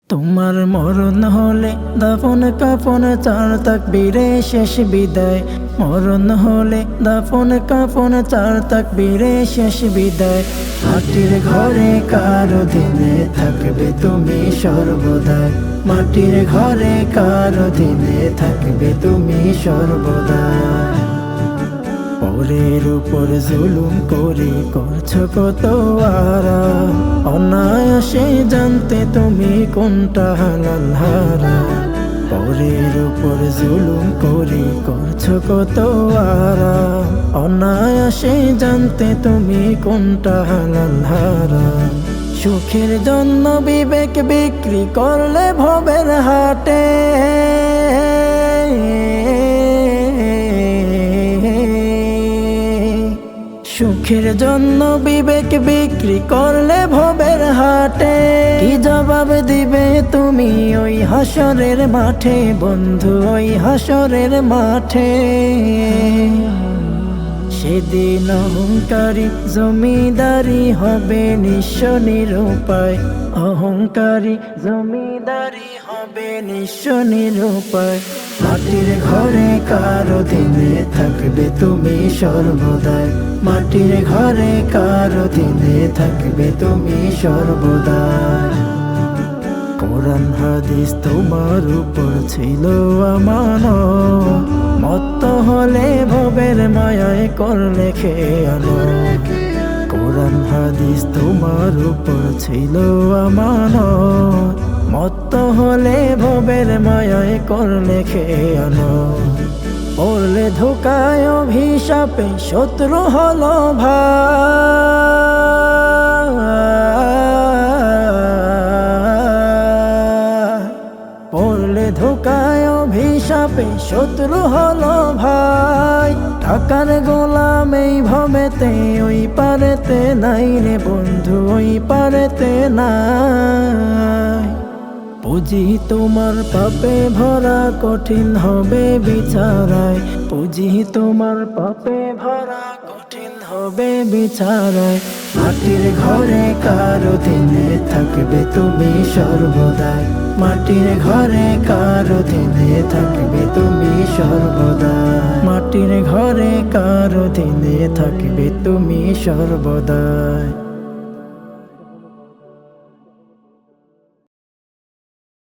তোমার মরণ হলে দাফন কাফন চার তাকবীরে শেষ বিদায়। মরণ হলে দাফন কাফন চার তাকবীরে শেষ বিদায়। মাটির ঘরে কার অধীনে থাকবে তুমি সর্বদাই। মাটির ঘরে কার অধীনে থাকবে তুমি সর্বদাই। পরের উপর জুলুম করে করছো কত আরাম, অনায়াসে জানতে তুমি কোনটা হালাল হারাম। পরের উপর জুলুম করে করছো কত আরাম, অনায়াসে জানতে তুমি কোনটা হালাল হারাম। সুখের জন্য বিবেক বিক্রি করলে ভবের হাটে। সুখের জন্য বিবেক বিক্রি করলে ভবের হাটে। কি জবাব দিবে তুমি ওই হাসরের মাঠে বন্ধু, ওই হাসরের মাঠে। সেদিন অহংকারী জমিদারি হবে নিঃস্ব নিরুপায়। অহংকারী জমিদারি হবে নিঃস্ব নিরুপায়। মাটির ঘরে কার অধীনে থাকবে তুমি সর্বদাই। মাটির ঘরে কার অধীনে থাকবে তুমি সর্বদাই। কোরআন হাদিস তোমার উপর ছিল আমানত, মত্ত হলে ভবের মায়ায় করলে খেয়ানো। কোরআন হাদিস তোমার উপর ছিল আমানত, মত্ত হলে ভবের মায়ায় করলে খেয়ানো। পড়লে ধোকায় অভিশাপে শত্রু হলো ভাই। পড়লে ধোকায় অভিশাপে শত্রু হলো ভাই। টাকার গোলাম এই ভবেতে ওই পারেতে নাই রে বন্ধু, ওই পারেতে নাই। পুঁজি তোমার পাপে ভরা কঠিন হবে বিচারায়। পুঁজি তোমার পাপে ভরা কঠিন হবে বিচারায়। মাটির ঘরে কার অধীনে থাকবে তুমি সর্বদাই। মাটির ঘরে কার অধীনে থাকবে তুমি সর্বদাই। মাটির ঘরে কার অধীনে থাকবে তুমি সর্বদাই।